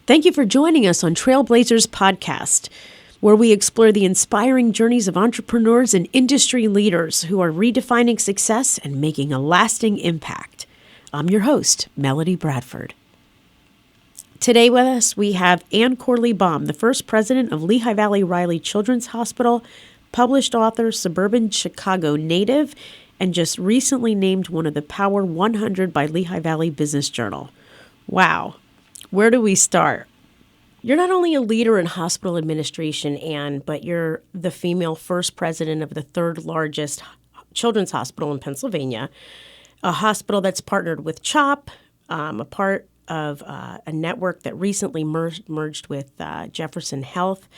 Thank you for joining us on Trailblazers podcast, where we explore the inspiring journeys of entrepreneurs and industry leaders who are redefining success and making a lasting impact. I'm your host, Melody Bradford. Today with us, we have Anne Baum, the first president of Lehigh Valley Reilly Children's Hospital, published author, suburban Chicago native, and just recently named one of the Power 100 by Lehigh Valley Business Journal. Wow. Where do we start? You're not only a leader in hospital administration, Anne, but you're the female first president of the third largest children's hospital in Pennsylvania, a hospital that's partnered with CHOP, a part of a network that recently merged with Jefferson Health,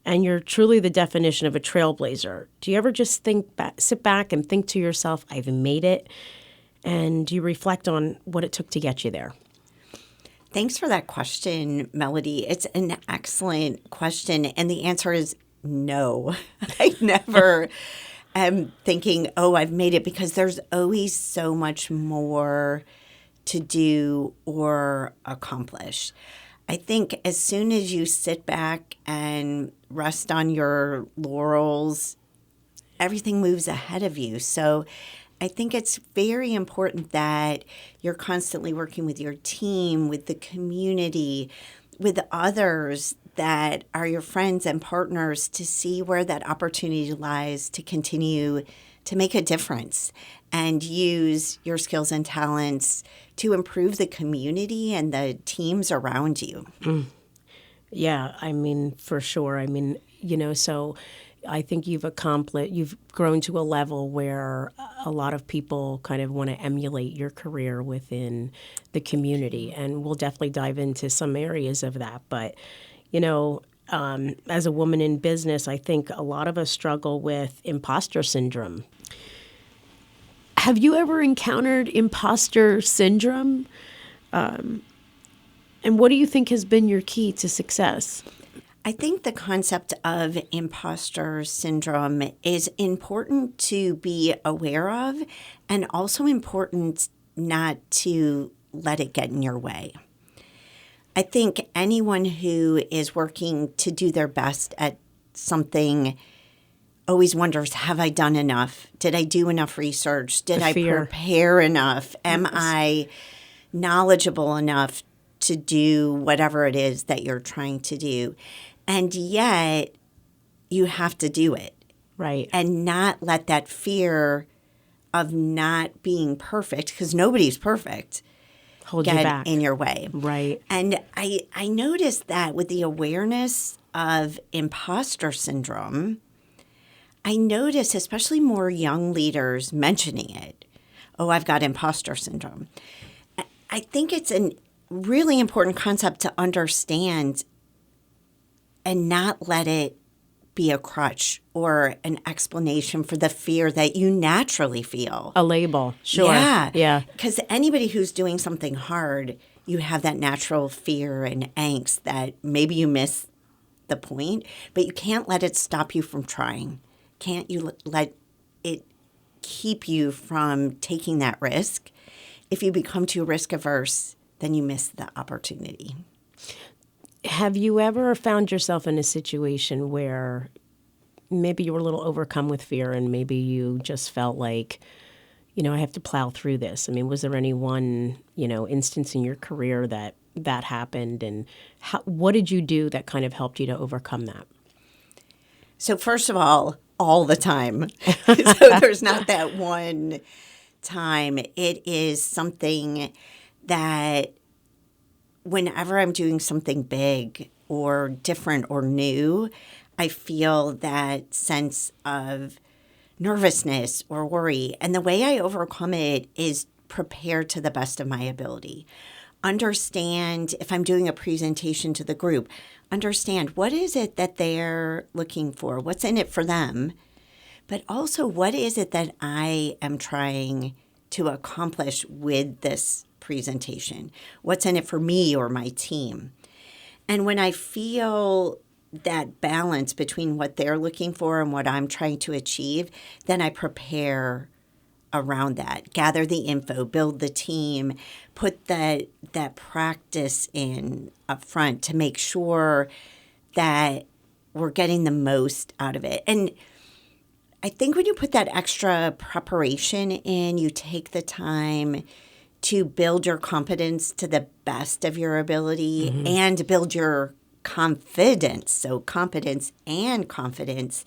and you're truly the definition of a trailblazer. Do you ever just sit back and think to yourself, I've made it, and do you reflect on what it took to get you there? Thanks for that question, Melody. It's an excellent question, and the answer is no. I never am thinking, I've made it, because there's always so much more to do or accomplish. I think as soon as you sit back and rest on your laurels, everything moves ahead of you. So I think it's very important that you're constantly working with your team, with the community, with others that are your friends and partners to see where that opportunity lies to continue to make a difference and use your skills and talents to improve the community and the teams around you. Yeah, for sure. So I think you've grown to a level where a lot of people kind of want to emulate your career within the community. And we'll definitely dive into some areas of that. But, as a woman in business, I think a lot of us struggle with imposter syndrome. Have you ever encountered imposter syndrome? And what do you think has been your key to success? I think the concept of imposter syndrome is important to be aware of, and also important not to let it get in your way. I think anyone who is working to do their best at something always wonders, have I done enough? Did I do enough research? Did I prepare enough? Am I knowledgeable enough to do whatever it is that you're trying to do? And yet, you have to do it. Right. And not let that fear of not being perfect, because nobody's perfect, hold you back in your way. Right. And I noticed that with the awareness of imposter syndrome, I notice especially more young leaders mentioning it. I've got imposter syndrome. I think it's a really important concept to understand and not let it be a crutch or an explanation for the fear that you naturally feel. A label, sure. Yeah. Because anybody who's doing something hard, you have that natural fear and angst that maybe you miss the point, but you can't let it stop you from trying. Can't you let it keep you from taking that risk? If you become too risk averse, then you miss the opportunity. Have you ever found yourself in a situation where maybe you were a little overcome with fear and maybe you just felt like, I have to plow through this? Was there any one, instance in your career that happened? And what did you do that kind of helped you to overcome that? So first of all the time. So there's not that one time. It is something that whenever I'm doing something big or different or new, I feel that sense of nervousness or worry. And the way I overcome it is prepare to the best of my ability. Understand if I'm doing a presentation to the group, understand what is it that they're looking for, what's in it for them, but also what is it that I am trying to accomplish with this presentation? What's in it for me or my team? And when I feel that balance between what they're looking for and what I'm trying to achieve, then I prepare around that. Gather the info, build the team, put that practice in up front to make sure that we're getting the most out of it. And I think when you put that extra preparation in, you take the time to build your competence to the best of your ability and build your confidence. So competence and confidence,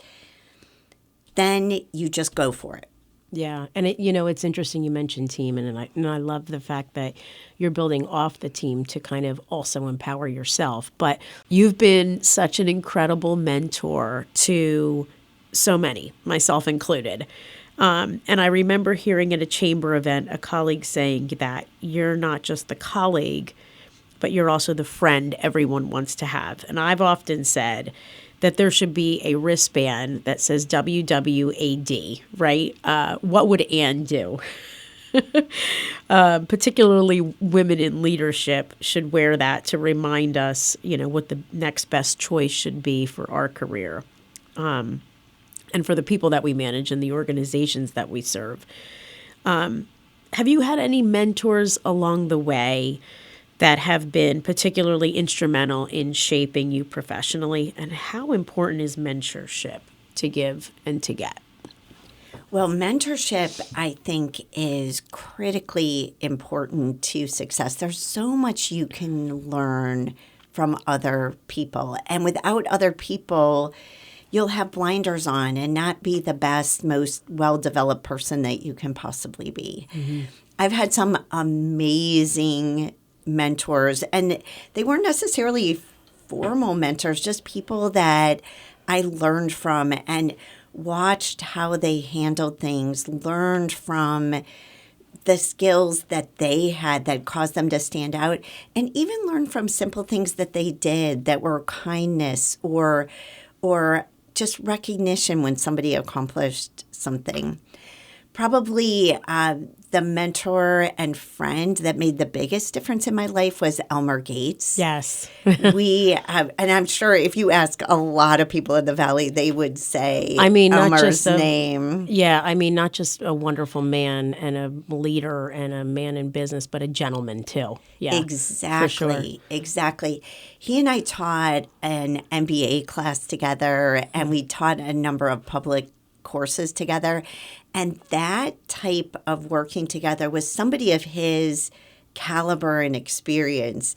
then you just go for it. Yeah. And it's interesting you mentioned team, and I love the fact that you're building off the team to kind of also empower yourself. But you've been such an incredible mentor to so many, myself included. And I remember hearing at a chamber event a colleague saying that you're not just the colleague, but you're also the friend everyone wants to have. And I've often said that there should be a wristband that says WWAD, right? What would Anne do? Particularly women in leadership should wear that to remind us, what the next best choice should be for our career. And for the people that we manage and the organizations that we serve. Have you had any mentors along the way that have been particularly instrumental in shaping you professionally? And how important is mentorship to give and to get? Well, mentorship, I think, is critically important to success. There's so much you can learn from other people. And without other people, you'll have blinders on and not be the best, most well-developed person that you can possibly be. Mm-hmm. I've had some amazing mentors, and they weren't necessarily formal mentors, just people that I learned from and watched how they handled things, learned from the skills that they had that caused them to stand out, and even learned from simple things that they did that were kindness or just recognition when somebody accomplished something. Probably the mentor and friend that made the biggest difference in my life was Elmer Gates. Yes. And I'm sure if you ask a lot of people in the Valley, they would say Elmer's name. Yeah, not just a wonderful man and a leader and a man in business, but a gentleman too. Yeah, exactly. For sure. Exactly. He and I taught an MBA class together, and we taught a number of public courses together. And that type of working together was somebody of his caliber and experience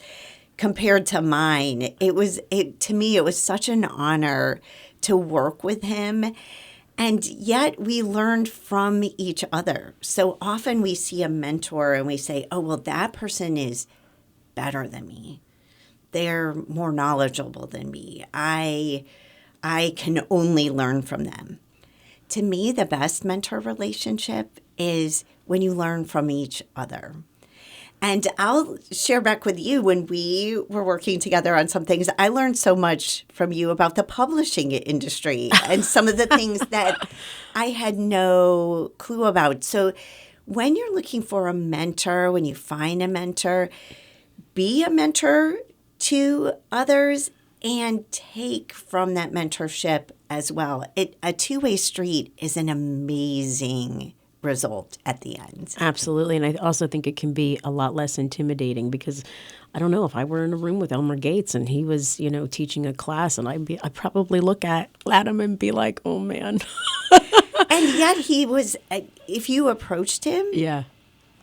compared to mine. To me, it was such an honor to work with him. And yet we learned from each other. So often we see a mentor and we say, oh, well, that person is better than me. They're more knowledgeable than me. I can only learn from them. To me, the best mentor relationship is when you learn from each other. And I'll share back with you, when we were working together on some things, I learned so much from you about the publishing industry and some of the things that I had no clue about. So when you're looking for a mentor, when you find a mentor, be a mentor to others and take from that mentorship as well. A two-way street is an amazing result at the end. Absolutely. And I also think it can be a lot less intimidating, because I don't know, if I were in a room with Elmer Gates and he was, teaching a class, and I'd probably look at him and be like, oh man. And yet he was, if you approached him, yeah,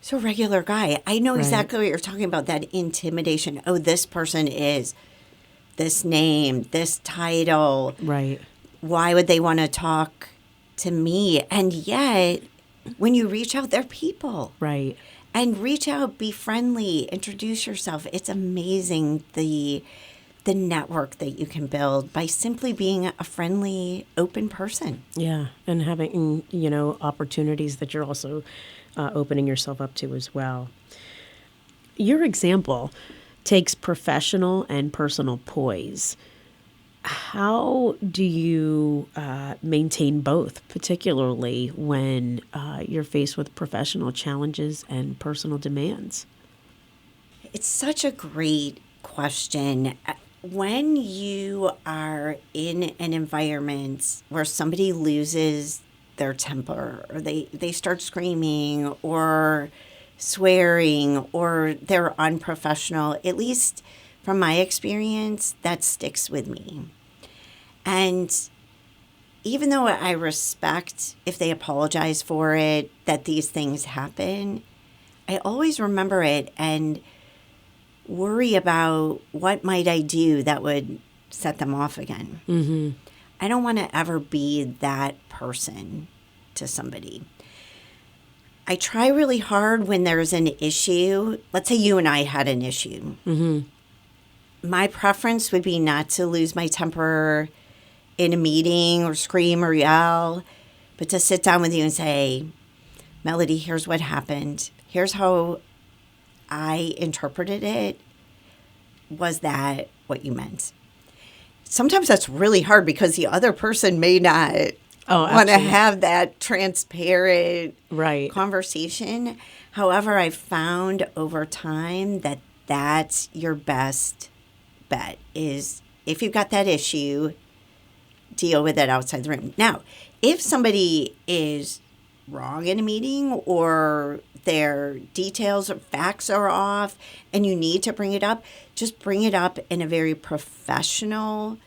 he's a regular guy. I know exactly what you're talking about, that intimidation. Oh, this person is this name, this title. Right. Why would they want to talk to me? And yet, when you reach out, they're people. Right. And reach out, be friendly, introduce yourself. It's amazing the network that you can build by simply being a friendly, open person. Yeah, and having, opportunities that you're also opening yourself up to as well. Your example takes professional and personal poise. How do you maintain both, particularly when you're faced with professional challenges and personal demands? It's such a great question. When you are in an environment where somebody loses their temper, or they start screaming or swearing, or they're unprofessional, at least from my experience, that sticks with me. And even though I respect if they apologize for it, that these things happen, I always remember it and worry about what might I do that would set them off again. Mm-hmm. I don't want to ever be that person to somebody. I try really hard when there's an issue. Let's say you and I had an issue. Mm-hmm. My preference would be not to lose my temper in a meeting or scream or yell, but to sit down with you and say, Melody, here's what happened. Here's how I interpreted it. Was that what you meant? Sometimes that's really hard because the other person may not want to have that transparent conversation. However, I've found over time that that's your best bet is if you've got that issue, deal with it outside the room. Now, if somebody is wrong in a meeting or their details or facts are off and you need to bring it up, just bring it up in a very professional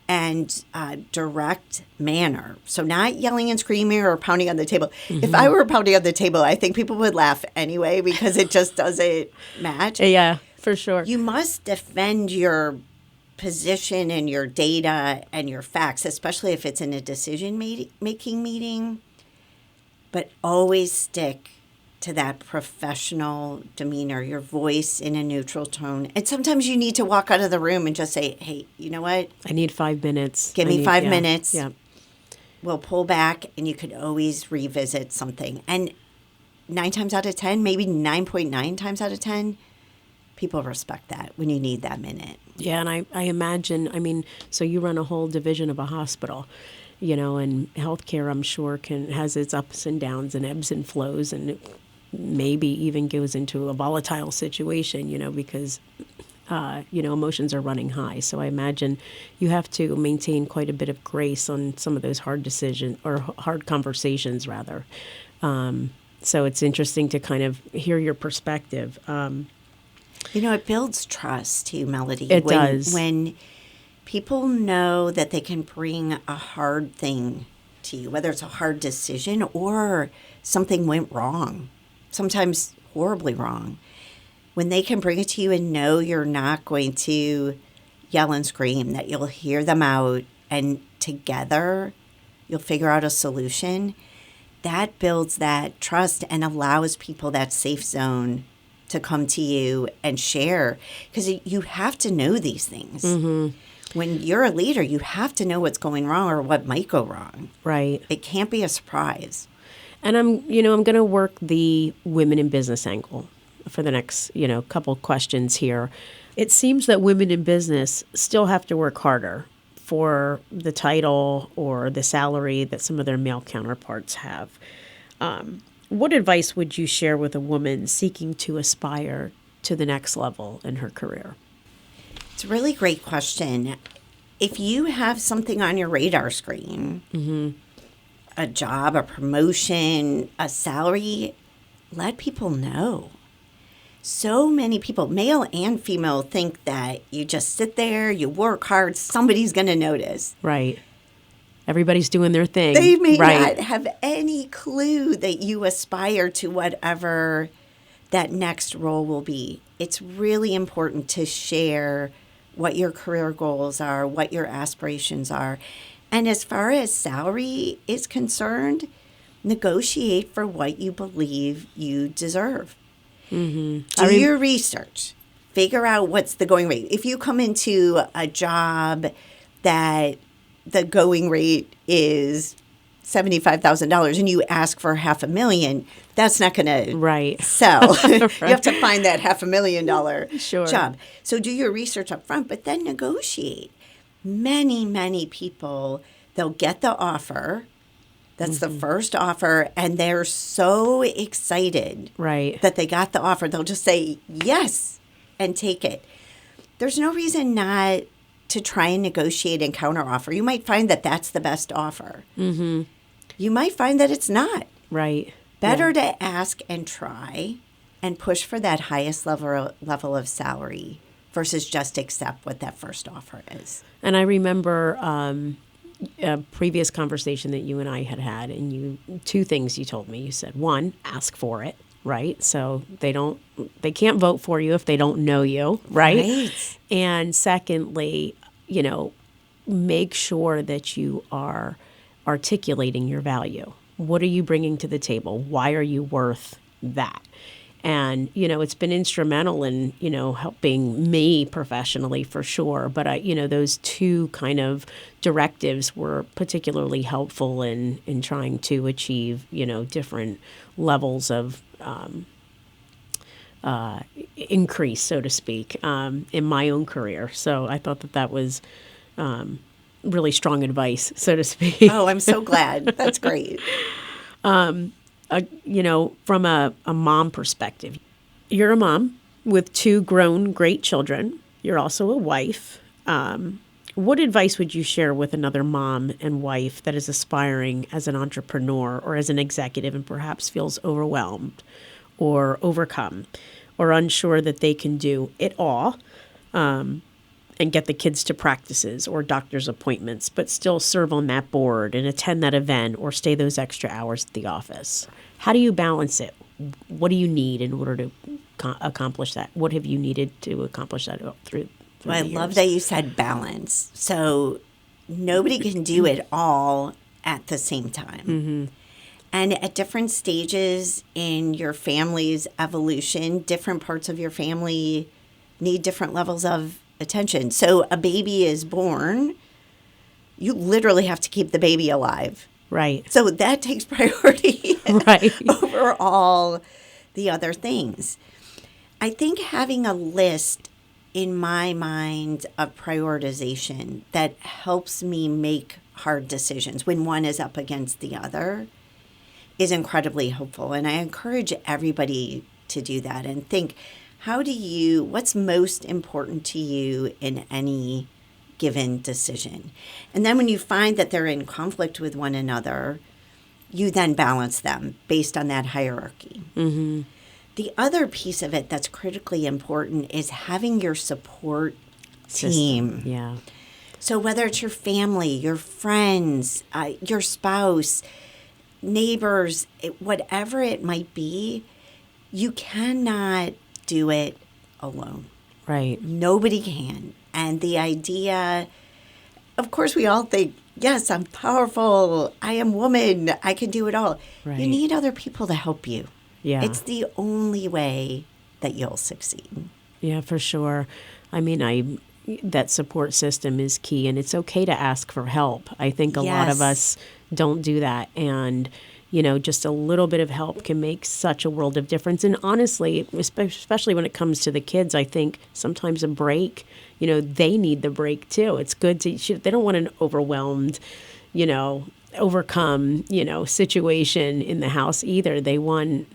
and direct manner. So not yelling and screaming or pounding on the table. Mm-hmm. If I were pounding on the table, I think people would laugh anyway because it just doesn't match. Yeah, for sure. You must defend your position and your data and your facts, especially if it's in a decision-making meeting. But always stick to that professional demeanor, your voice in a neutral tone. And sometimes you need to walk out of the room and just say, hey, you know what? I need 5 minutes. Give me 5 minutes. Yeah. We'll pull back and you could always revisit something. And 9 times out of 10, maybe 9.9 times out of 10, people respect that when you need that minute. Yeah, and I imagine, so you run a whole division of a hospital. And healthcare, I'm sure, has its ups and downs and ebbs and flows, and it maybe even goes into a volatile situation, because, emotions are running high. So I imagine you have to maintain quite a bit of grace on some of those hard decisions or hard conversations, rather. So it's interesting to kind of hear your perspective. It builds trust too, Melody. It does. When people know that they can bring a hard thing to you, whether it's a hard decision or something went wrong, sometimes horribly wrong. When they can bring it to you and know you're not going to yell and scream, that you'll hear them out and together you'll figure out a solution, that builds that trust and allows people that safe zone to come to you and share. Because you have to know these things. Mm-hmm. When you're a leader, you have to know what's going wrong or what might go wrong. Right. It can't be a surprise. And I'm going to work the women in business angle for the next, couple questions here. It seems that women in business still have to work harder for the title or the salary that some of their male counterparts have. What advice would you share with a woman seeking to aspire to the next level in her career? It's a really great question. If you have something on your radar screen, mm-hmm. a job, a promotion, a salary, let people know. So many people, male and female, think that you just sit there, you work hard, somebody's going to notice. Right. Everybody's doing their thing. They may not have any clue that you aspire to whatever that next role will be. It's really important to share what your career goals are, what your aspirations are. And as far as salary is concerned, negotiate for what you believe you deserve. Mm-hmm. Do your research. Figure out what's the going rate. If you come into a job that the going rate is $75,000 and you ask for $500,000, that's not going to sell. Right. You have to find that $500,000 job. So do your research up front, but then negotiate. Many, many people, they'll get the offer. That's mm-hmm. the first offer, and they're so excited that they got the offer. They'll just say yes and take it. There's no reason not to try and negotiate and counteroffer. You might find that that's the best offer. Mm-hmm. you might find that it's not. Right. Better to ask and try and push for that highest level of salary versus just accept what that first offer is. And I remember a previous conversation that you and I had, and two things you told me. You said, one, ask for it, right? So they can't vote for you if they don't know you, right? And secondly, make sure that you are articulating your value. What are you bringing to the table? Why are you worth that? And, it's been instrumental in, helping me professionally for sure. But, those two kind of directives were particularly helpful in trying to achieve, different levels of increase, so to speak, in my own career. So I thought that was really strong advice, so to speak. Oh, I'm so glad. That's great. From a mom perspective, you're a mom with two grown, great children. You're also a wife. What advice would you share with another mom and wife that is aspiring as an entrepreneur or as an executive and perhaps feels overwhelmed or overcome or unsure that they can do it all and get the kids to practices or doctor's appointments, but still serve on that board and attend that event or stay those extra hours at the office? How do you balance it? What do you need in order to accomplish that? What have you needed to accomplish that through Well, I love that you said balance. So nobody can do it all at the same time. Mm-hmm. And at different stages in your family's evolution, different parts of your family need different levels of attention. So a baby is born, you literally have to keep the baby alive. Right. So that takes priority right. over all the other things. I think having a list in my mind of prioritization that helps me make hard decisions when one is up against the other is incredibly helpful. And I encourage everybody to do that and think, what's most important to you in any given decision? And then when you find that they're in conflict with one another, you then balance them based on that hierarchy. Mm-hmm. The other piece of it that's critically important is having your support team. Yeah. So whether it's your family, your friends, your spouse, neighbors, whatever it might be, you cannot do it alone. Right. Nobody can. And the idea, of course, we all think, yes, I'm powerful. I am woman. I can do it all. Right. You need other people to help you. Yeah. It's the only way that you'll succeed. Yeah, for sure. I mean, that support system is key, and it's okay to ask for help. I think a lot of us don't do that. And, just a little bit of help can make such a world of difference. And honestly, especially when it comes to the kids, I think sometimes a break, they need the break too. It's good they don't want an overwhelmed, overcome, situation in the house either. They want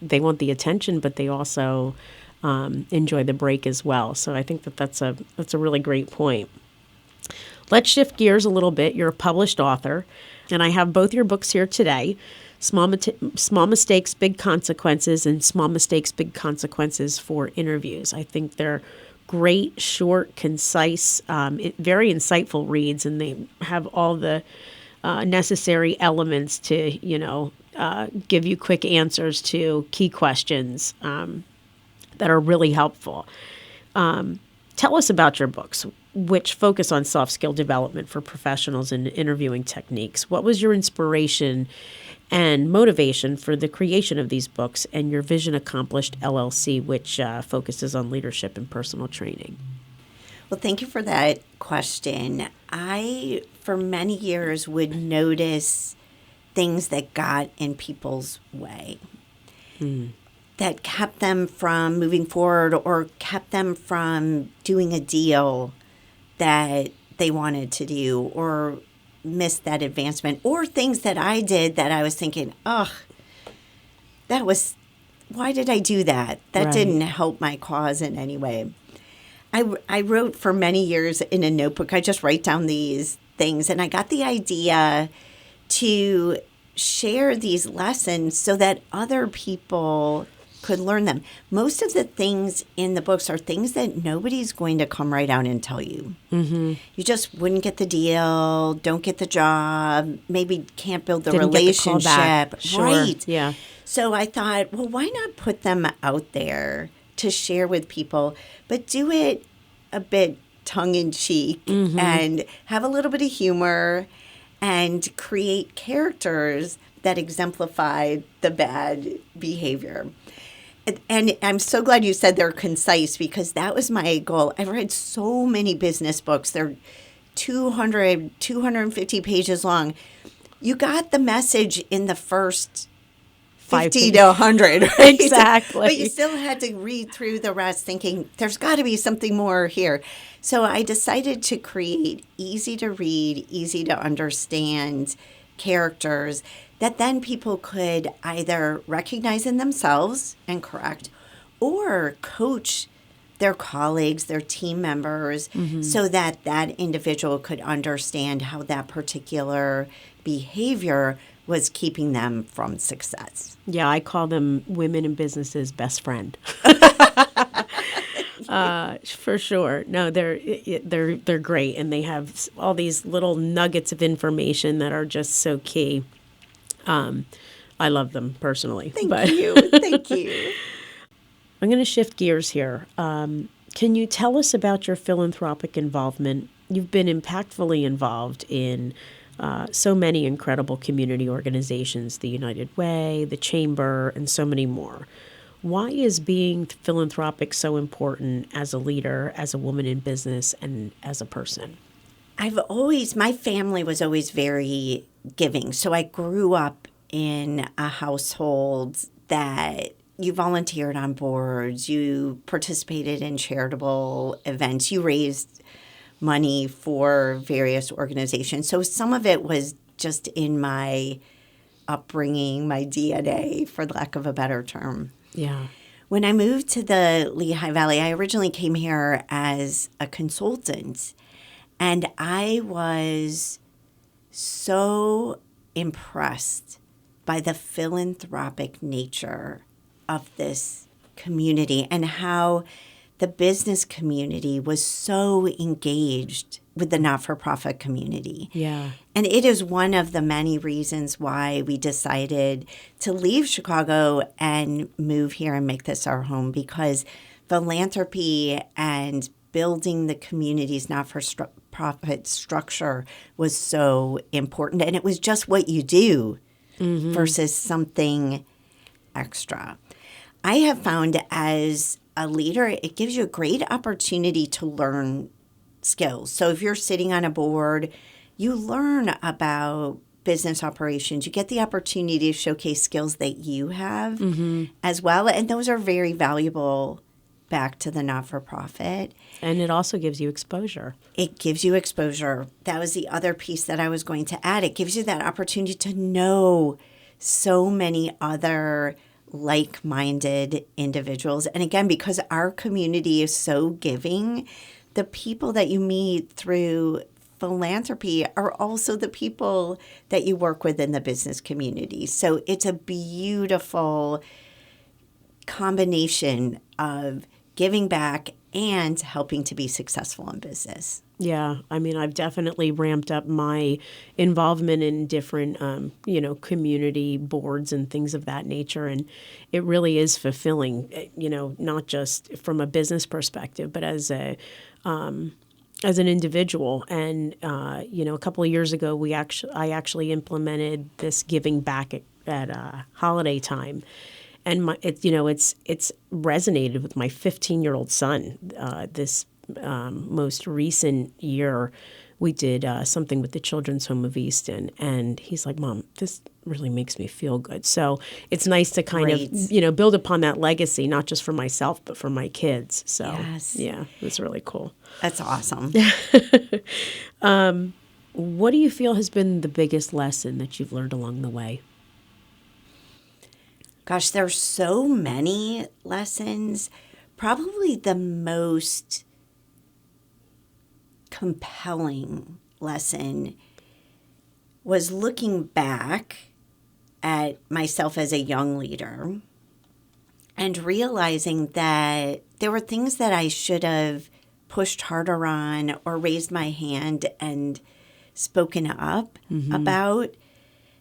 the attention, but they also enjoy the break as well. So I think that's a really great point. Let's shift gears a little bit. You're a published author, and I have both your books here today, Small Mistakes, Big Consequences, and Small Mistakes, Big Consequences for Interviews. I think they're great, short, concise, very insightful reads, and they have all the necessary elements to, give you quick answers to key questions that are really helpful. Tell us about your books, which focus on soft skill development for professionals and interviewing techniques. What was your inspiration and motivation for the creation of these books and your Vision Accomplished LLC, which focuses on leadership and personal training? Well, thank you for that question. I, for many years, would notice things that got in people's way. That kept them from moving forward or kept them from doing a deal that they wanted to do or missed that advancement, or things that I did that I was thinking, why did I do that? That didn't help my cause in any way. I wrote for many years in a notebook. I just write down these things, and I got the idea to share these lessons so that other people could learn them. Most of the things in the books are things that nobody's going to come right out and tell you. Mm-hmm. You just wouldn't get the deal, don't get the job, maybe can't build the Didn't get the call relationship. back. Sure. Right. Yeah. So I thought, well, why not put them out there to share with people, but do it a bit tongue-in-cheek and have a little bit of humor and create characters that exemplify the bad behavior. And I'm so glad you said they're concise, because that was my goal. I've read so many business books. They're 200, 250 pages long. You got the message in the first 50 to 100, right? Exactly. But you still had to read through the rest thinking, there's got to be something more here. So I decided to create easy to read, easy to understand characters that then people could either recognize in themselves and correct, or coach their colleagues, their team members, so that that individual could understand how that particular behavior was keeping them from success. Yeah, I call them women in business's best friend. For sure. No, they're great, and they have all these little nuggets of information that are just so key. I love them personally. Thank you. Thank you. I'm going to shift gears here. Can you tell us about your philanthropic involvement? You've been impactfully involved in so many incredible community organizations, the United Way, the Chamber, and so many more. Why is being philanthropic so important as a leader, as a woman in business, and as a person? My family was always very giving. So I grew up in a household that you volunteered on boards, you participated in charitable events, you raised money for various organizations. So some of it was just in my upbringing, my DNA, for lack of a better term. Yeah. When I moved to the Lehigh Valley, I originally came here as a consultant, and I was so impressed by the philanthropic nature of this community and how the business community was so engaged with the not-for-profit community. Yeah. And it is one of the many reasons why we decided to leave Chicago and move here and make this our home, because philanthropy and building the community's not-for-profit structure was so important. And it was just what you do versus something extra. I have found as a leader, it gives you a great opportunity to learn skills. So if you're sitting on a board, you learn about business operations. You get the opportunity to showcase skills that you have as well. And those are very valuable back to the not-for-profit. And it also gives you exposure. It gives you exposure. That was the other piece that I was going to add. It gives you that opportunity to know so many other like-minded individuals. And again, because our community is so giving, the people that you meet through philanthropy are also the people that you work with in the business community. So it's a beautiful combination of giving back and helping to be successful in business. Yeah, I mean, I've definitely ramped up my involvement in different, community boards and things of that nature. And it really is fulfilling, not just from a business perspective, but as an individual. And, a couple of years ago, I actually implemented this giving back at holiday time. And it's resonated with my 15-year-old son. This most recent year, we did something with the Children's Home of Easton, and he's like, "Mom, this really makes me feel good." So it's nice to kind of build upon that legacy, not just for myself but for my kids. So yeah, it's really cool. That's awesome. What do you feel has been the biggest lesson that you've learned along the way? Gosh, there's so many lessons. Probably the most compelling lesson was looking back at myself as a young leader and realizing that there were things that I should have pushed harder on or raised my hand and spoken up about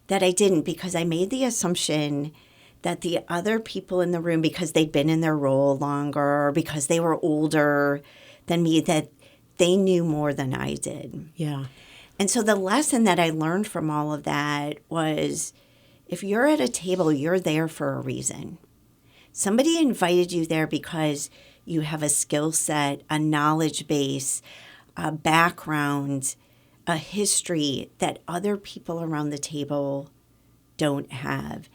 that I didn't, because I made the assumption that the other people in the room, because they'd been in their role longer or because they were older than me, that they knew more than I did. Yeah. And so the lesson that I learned from all of that was, if you're at a table, you're there for a reason. Somebody invited you there because you have a skill set, a knowledge base, a background, a history that other people around the table don't have.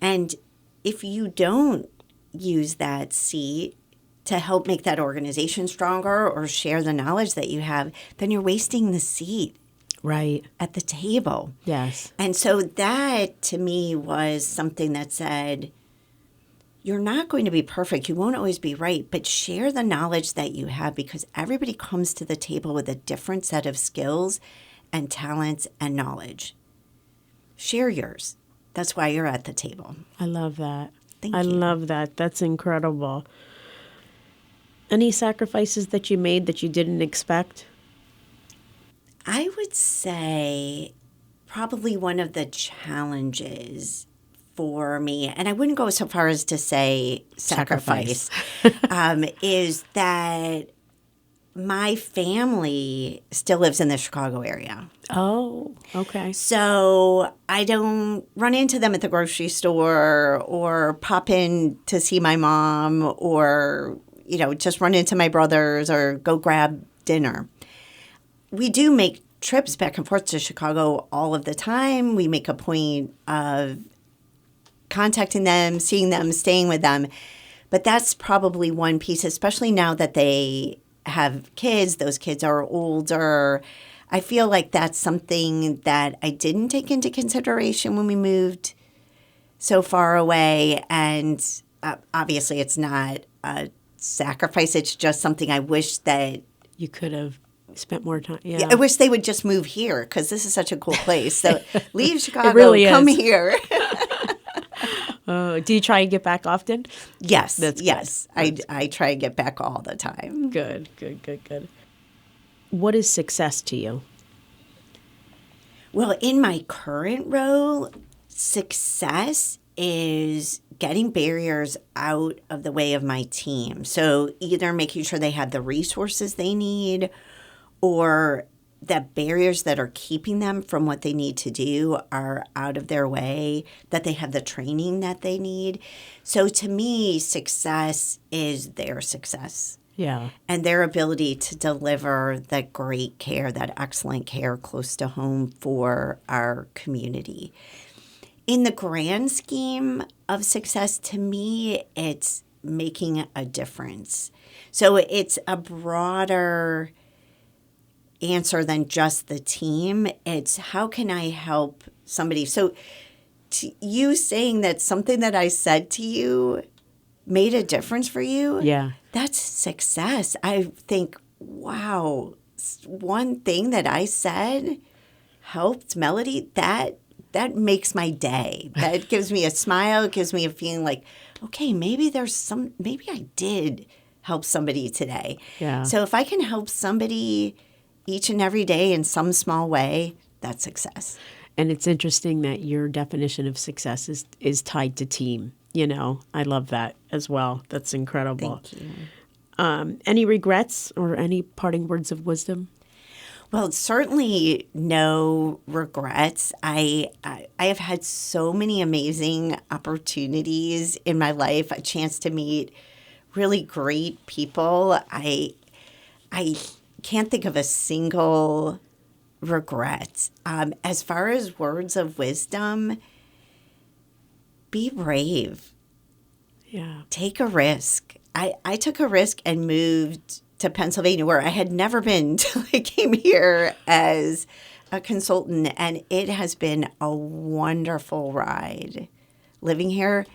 And if you don't use that seat to help make that organization stronger or share the knowledge that you have, then you're wasting the seat Right. at the table. Yes. And so that, to me, was something that said, you're not going to be perfect. You won't always be right, but share the knowledge that you have, because everybody comes to the table with a different set of skills and talents and knowledge. Share yours. That's why you're at the table. I love that. Thank I you. love that. That's incredible. Any sacrifices that you made that you didn't expect? I would say probably one of the challenges for me, and I wouldn't go so far as to say sacrifice, is that my family still lives in the Chicago area. Oh, okay. So I don't run into them at the grocery store or pop in to see my mom or, just run into my brothers or go grab dinner. We do make trips back and forth to Chicago all of the time. We make a point of contacting them, seeing them, staying with them. But that's probably one piece, especially now that they have kids. Those kids are older. I feel like that's something that I didn't take into consideration when we moved so far away. And obviously it's not a sacrifice. It's just something I wish that You could have spent more time. Yeah. I wish they would just move here, because this is such a cool place. So leave Chicago, really come is. here. Do you try and get back often? Yes, That's good. yes. I try and get back all the time. Good. What is success to you? Well, in my current role, success is getting barriers out of the way of my team. So either making sure they have the resources they need, or that barriers that are keeping them from what they need to do are out of their way, that they have the training that they need. So to me, success is their success. Yeah. And their ability to deliver that great care, that excellent care close to home for our community. In the grand scheme of success, to me, it's making a difference. So it's a broader answer than just the team. It's how can I help somebody? So you saying that something that I said to you made a difference for you, Yeah. that's success. I think, wow, one thing that I said helped Melody, that makes my day. That gives me a smile, gives me a feeling like, okay, maybe I did help somebody today. Yeah. So if I can help somebody each and every day in some small way, that's success. And it's interesting that your definition of success is tied to team. I love that as well. That's incredible. Thank you. Any regrets or any parting words of wisdom? Well, certainly no regrets. I have had so many amazing opportunities in my life, a chance to meet really great people. I can't think of a single regret. As far as words of wisdom, be brave. Yeah. Take a risk. I took a risk and moved to Pennsylvania, where I had never been till I came here as a consultant, and it has been a wonderful ride living here.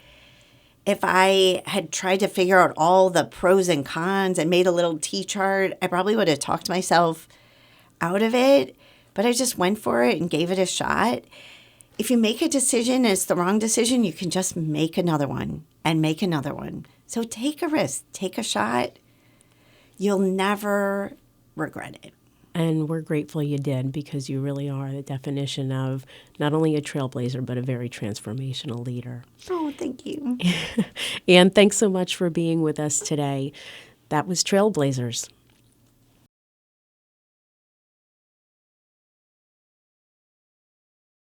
If I had tried to figure out all the pros and cons and made a little T-chart, I probably would have talked myself out of it. but I just went for it and gave it a shot. If you make a decision and it's the wrong decision, you can just make another one and make another one. So take a risk, take a shot. You'll never regret it. And we're grateful you did, because you really are the definition of not only a trailblazer, but a very transformational leader. Oh, thank you. Anne, thanks so much for being with us today. That was Trailblazers.